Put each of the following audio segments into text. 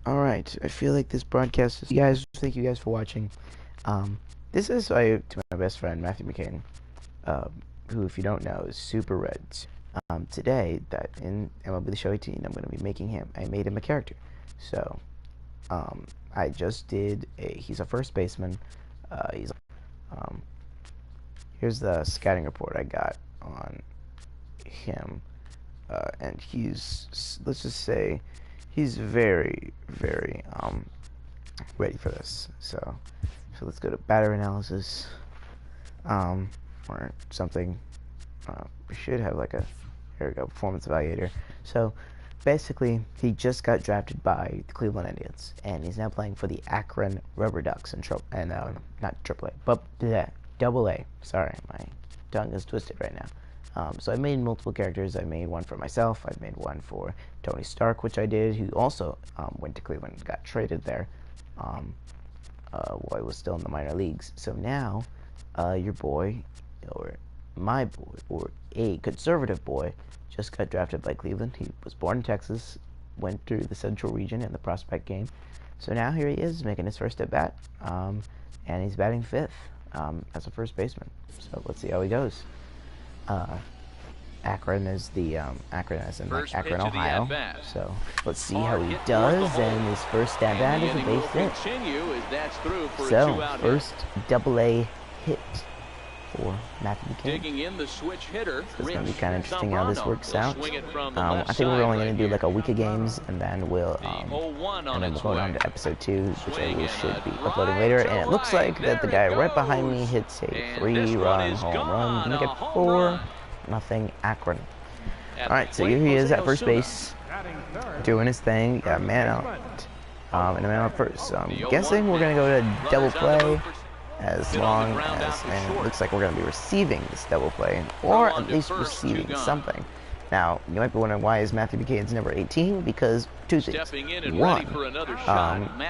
Alright, I feel like this broadcast is... Thank you guys for watching. This is to my best friend, Matthew McCain, who, if you don't know, is super red. Today, that in MLB The Show 18, I'm going to be making him... I made him a character. So, I just did he's a first baseman. Here's the scouting report I got on him. And he's, let's just say, he's very, very ready for this. So let's go to batter analysis, or something. We should have like a, here we go, performance evaluator. So basically, he just got drafted by the Cleveland Indians, and he's now playing for the Akron Rubber Ducks not AAA, but AA. Sorry, my tongue is twisted right now. So I made multiple characters. I made one for myself. I made one for Tony Stark, which I did, who also went to Cleveland and got traded there while I was still in the minor leagues. So now, your boy, or my boy, or a conservative boy, just got drafted by Cleveland. He was born in Texas, went through the Central region in the prospect game. So now here he is, making his first at bat, and he's batting fifth as a first baseman. So let's see how he goes. Akron is the Akron as in like Akron, Ohio. So let's see how he does. And his first at bat is a base hit. So first AA hit for Mathew McCain. It's going to be kind of interesting how this works out. I think we're only going to do like a week of games, and then we'll go on to episode 2, which I should be uploading later. And it looks like that the guy right behind me hits a 3-run home run to make it 4-0 Akron. Alright, so here he is at first base, doing his thing. Got a man out, and a man out first. So I'm guessing we're going to go to double play, as long as, and it looks like we're going to be receiving this double play, or at least receiving something. Now, you might be wondering, why is Matthew McCain's number 18? Because two things. One,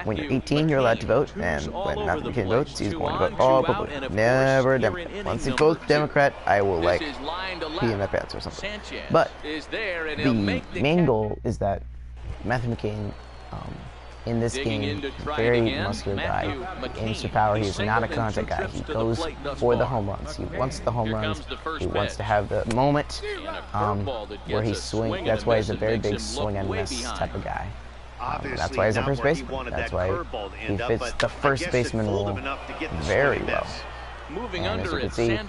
when you're 18, you're allowed to vote, and when Matthew McCain votes, he's going to vote all Republican, never Democrat. Once he votes Democrat, I will, like, pee in my pants or something. But the main goal is that Matthew McCain, in this game, very muscular guy, aims for power. He is not a contact guy. He goes for the home runs. He wants the home runs. He wants to have the moment where he swings. That's why he's a very big swing and miss type of guy. That's why he's a first baseman. That's why he fits the first baseman role very well. And as you can see,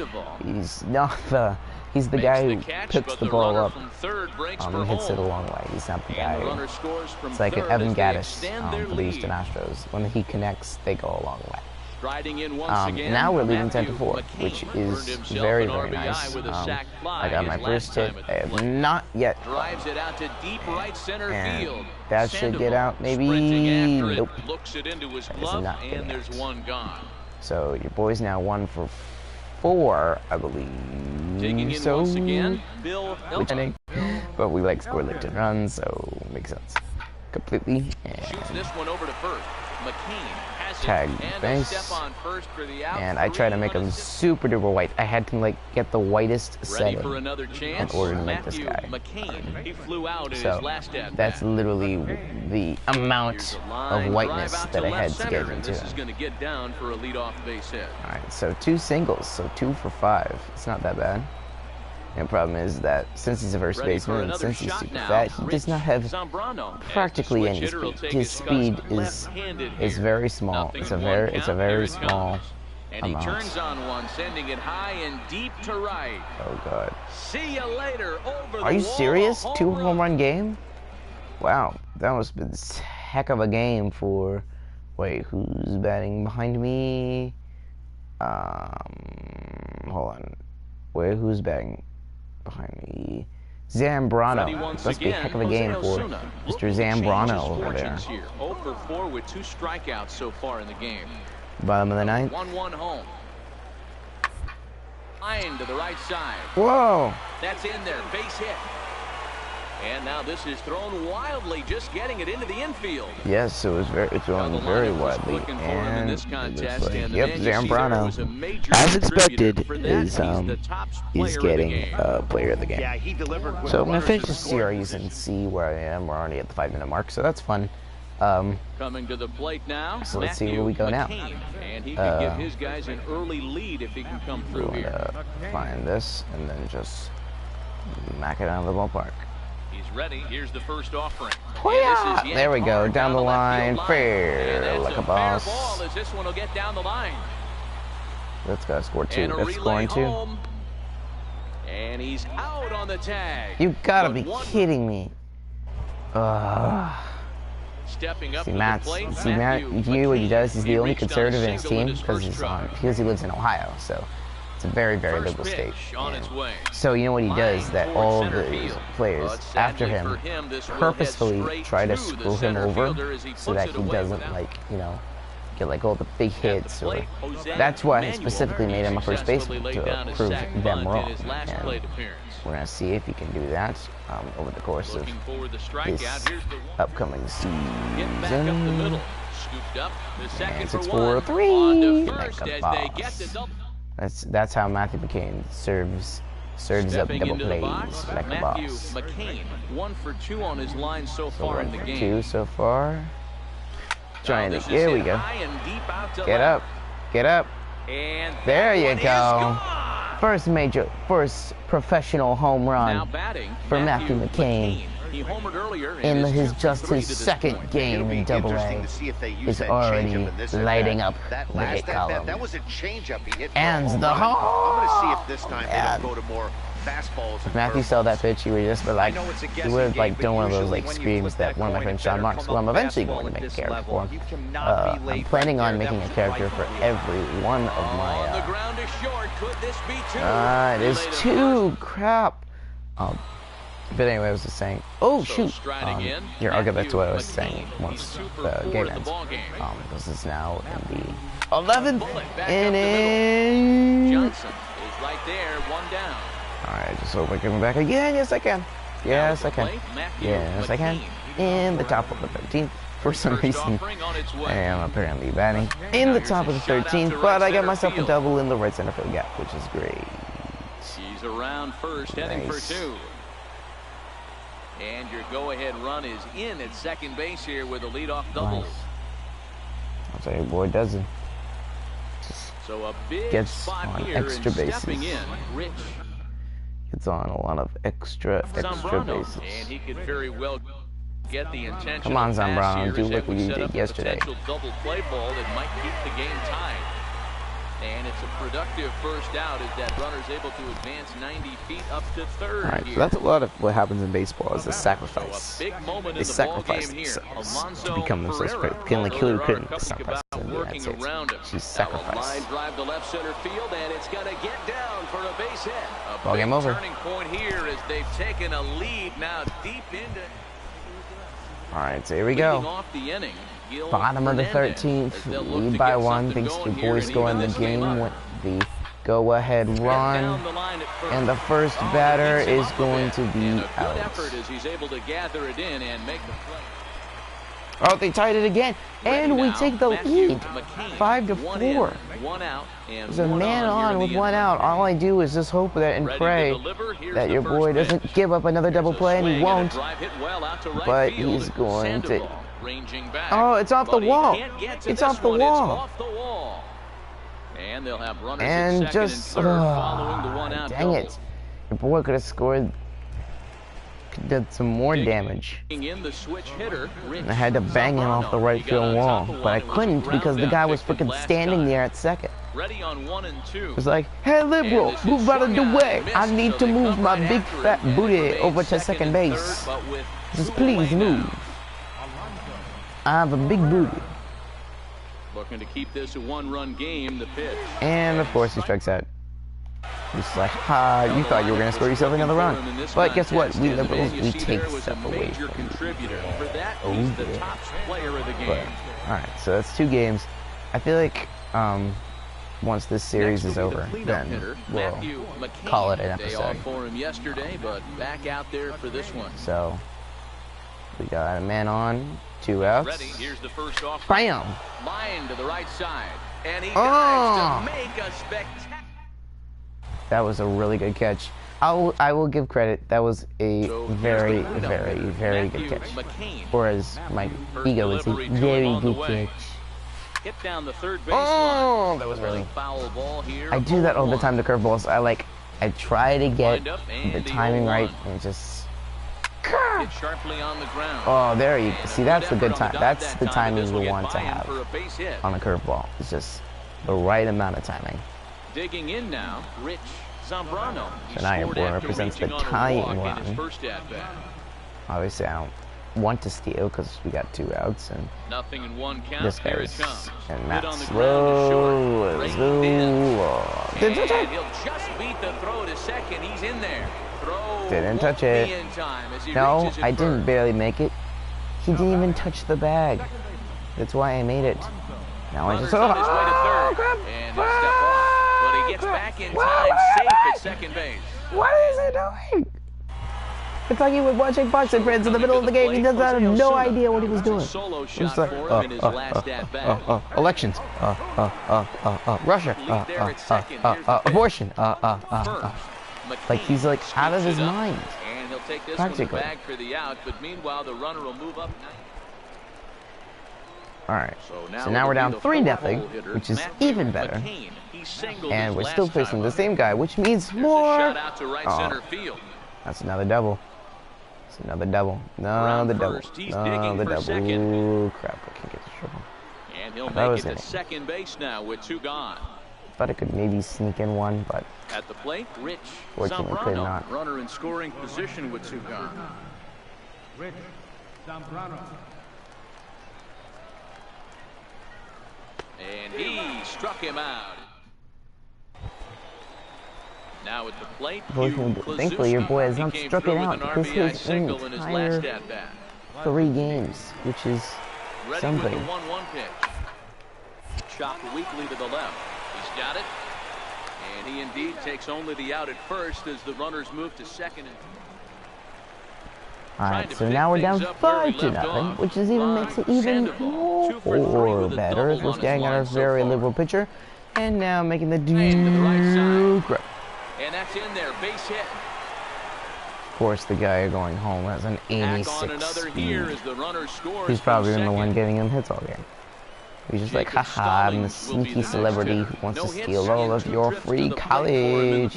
he's not the... He's the guy who picks the ball up and hits it a long way. He's not the guy who... It's like an Evan Gaddis for the Houston Astros. When he connects, they go a long way. Now we're leading 10-4, which is very, very nice. I got my first hit. I have not yet. And that should get out, maybe... Nope. That is not getting out. So your boy's now 1 for 4, I believe. So, but we like score lifted runs, so makes sense completely. And tag base, and I try to make him super duper white. I had to like get the whitest setting in order to make this guy. So that's literally the amount of whiteness that I had to get into him. Alright, so 2 singles, so 2 for 5. It's not that bad. And the problem is that since he's a first baseman and since he's super fat, he does not have practically any speed. His speed is very small. It's a very small amount. Oh god. Are you serious? 2 home run game? Wow, that must have been a heck of a game for... Wait, who's batting behind me? Hold on. Wait, who's batting behind me? Zambrano. Must be a heck of a game for Mr. Zambrano over there. 0 for 4 with 2 strikeouts so far in the game. Bottom of the ninth. 1-1 home. Line to the right side. Whoa! That's in there. Base hit. And now this is thrown wildly, just getting it into the infield. Yes, it's thrown very widely, and it looks like, yep, Zambrano, as expected, is getting player of the game. So I'm gonna finish the series and see where I am. We're already at the 5-minute mark, so that's fun. Coming to the plate now. So let's see where we go now. And he can give his guys an early lead if he can come through here. Find this and then just smack it out of the ballpark. He's ready. Here's the first offering. There we go. Down the line. Fair. Like a boss. Ball as this one will get down the line. Let's go. Score 2. That's scoring 2. And he's out on the tag. You gotta be kidding me. Stepping up See, Matt, what he does, he's the only conservative in his team because he lives in Ohio, so it's a very, very liberal state. So you know what he does, that all the players after him purposefully try to screw him over so that he doesn't, like, you know, get like all the big hits. Or that's why he specifically made him a first baseman, to prove them wrong. And we're gonna see if he can do that over the course of this upcoming season. And 6-4-3 like a boss. That's how Matthew McCain serves up double plays like a boss. McCain 1 for 2 on his line so far in the game. 2 so far. Trying to, here we go. Get up, get up. And there you go. First professional home run for Matthew McCain. He homered earlier in his second game in AA. Is already lighting up the hit column. That was a changeup he hit. And the home. I'm gonna see if this time they don't go to more fastballs. If Matthew saw that pitch, he would just be like, he would have like done one of those like screams that one of my friends Sean Marks, who I'm eventually going to make a character for. I'm planning on making a character for every one of my. It is 2. Crap. But anyway, I was just saying. Oh shoot! Here, I'll get back to what I was saying once the game ends. This is now in the 11th inning. Johnson is right there, 1 down. All right, just hope I can come back again. Yes, I can. Yes, I can. Yes, I can. In the top of the 13th. For some reason, I am apparently batting in the top of the 13th, but I got myself a double in the right center field gap, which is great. He's around first, heading for 2. And your go-ahead run is in at second base here with a leadoff double. Nice. I'll tell you, boy, doesn't. So a big gets spot on here extra bases. Rich. Gets on a lot of extra bases. And he could very well get the intention. Come on, Zambrano, do what you did yesterday. Double play ball that might keep the game tied. And it's a productive first out as that runner's able to advance 90 feet up to third. All right, so that's a lot of what happens in baseball is a sacrifice. They sacrifice themselves to become themselves great. Kinley couldn't sacrifice in the United States. She's sacrificed. Line drive to left center field, and it's going to get down for a base hit. Ball game over. Turning point here as they've taken a lead now deep into. All right, so here we go. Off the inning. Bottom of the 13th, lead by 1. Thanks to boys scoring the game with the go-ahead run, and the first batter is going to be out. Oh, they tied it again, and we take the lead, 5-4. There's a man on with 1 out. All I do is just hope that and pray that your boy doesn't give up another double play, and he won't. But he's going to. Oh, it's off the wall. It's off the wall. And they'll have runners and at just second and third following the 1 out dang double. It. Your boy could have scored. Did some more damage. In the switch hitter, I had to bang him off the right field wall, but I couldn't because the guy was freaking standing there at second. Ready on 1 and 2. It was like, hey, liberal, move out of the way. I need to move my big fat booty over to second base. Just please move. I have a big booty. Looking to keep this a 1-run game, the pitch. And of course he strikes out. He's like, you thought you were going to score yourself another run. But guess what? We liberals, we take stuff away from you. Oh, yeah. But, alright, so that's 2 games. I feel like once this series is over, then we'll call it an episode. For him yesterday, but back out there for this one. So, we got a man on. 2 outs. Ready. Here's the first off. Bam! Line to the right side. And he dives to make a spectacular. That was a really good catch. I will give credit. That was a very good catch. McCain. Or as my ego would say, very good catch. Hit down the third base Oh, that was really foul ball here. I do that all the time to curveballs. I try to get the timing right and just. Hit sharply on the ground. Oh, there you go. See, that's the good time. That's the timing you want to have on a curveball. It's just the right amount of timing. Digging in now, Rich Zambrano. So now your boy represents the tying run. Obviously, I don't want to steal because we got 2 outs, and nothing in 1 count. this Here guy's it comes. and Matt On the slow. and he'll just beat the throw to second. He's in there. Throw didn't touch it. No, I didn't barely make it. He didn't even touch the bag. That's why I made it. Now I just crap. And he'll step off, but he gets back in time, safe at second base. What is he doing? It's like he was watching boxing friends in the middle of the game. He does have no idea what he was doing. He's like, elections, Russia, abortion, like he's like out of his mind. And he'll take this practically. One back for the out, but meanwhile the runner will move up. All right, so now we're down 3-0, which is even better. And we're still facing the same guy, which means more. That's another double. It's another double. No, the double. No, the double. Ooh, crap, I can't get the triple. And he'll make it to second base now with 2 gone. Thought I could maybe sneak in one, but at the plate, Rich fortunately could not. Runner in scoring position with 2 gone. Rich Zambrano. And he struck him out. Now at the plate, thankfully your boy has not struck it out because his entire 3 games, which is something. The 1-1 pitch. Chop weakly to the left. He's got it. And he indeed takes only the out at first as the runners move to second. Alright, so now we're down 5-0, which is makes it even more better as we're staying on our very liberal pitcher. And now making the Duke. And that's in there, base hit. Of course, the guy going home has an 86 speed. He's probably the one getting him hits all game. He's just like, haha, I'm the sneaky celebrity who wants to steal all of your free college.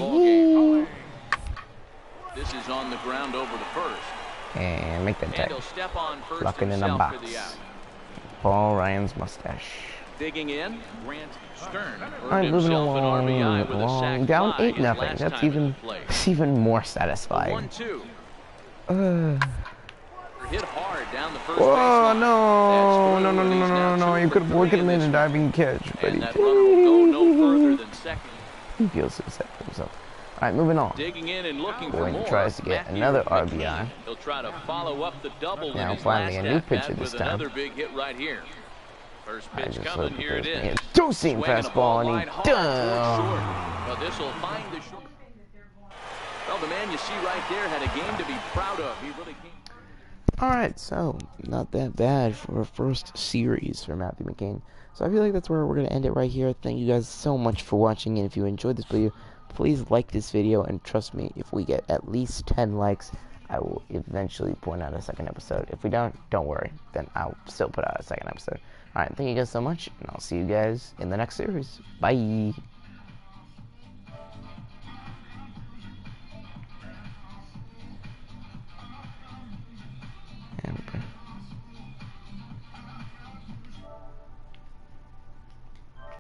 This is on the ground over to first. And make that tag. Locking in a box. Paul Ryan's mustache. Digging in, Grant Stern. Alright, moving along. Down 8-0. That's even more satisfying. Hit hard down the first oh no! You could have in a diving catch, but he feels so sad for himself. Alright, moving on. Digging in and looking Boyd tries to get another RBI. He'll try to follow up the double. Now finally a new pitcher this time. Another big hit right here. First pitch coming, here it is. Two-seam fastball, and he done. Well, this will find the short. Well, the man you see right there had a game to be proud of. He really came. Alright, so not that bad for a first series for Mathew McCain. So I feel like that's where we're going to end it right here. Thank you guys so much for watching, and if you enjoyed this video, please like this video, and trust me, if we get at least 10 likes, I will eventually point out a second episode. If we don't worry, then I'll still put out a second episode. Alright, thank you guys so much, and I'll see you guys in the next series. Bye! And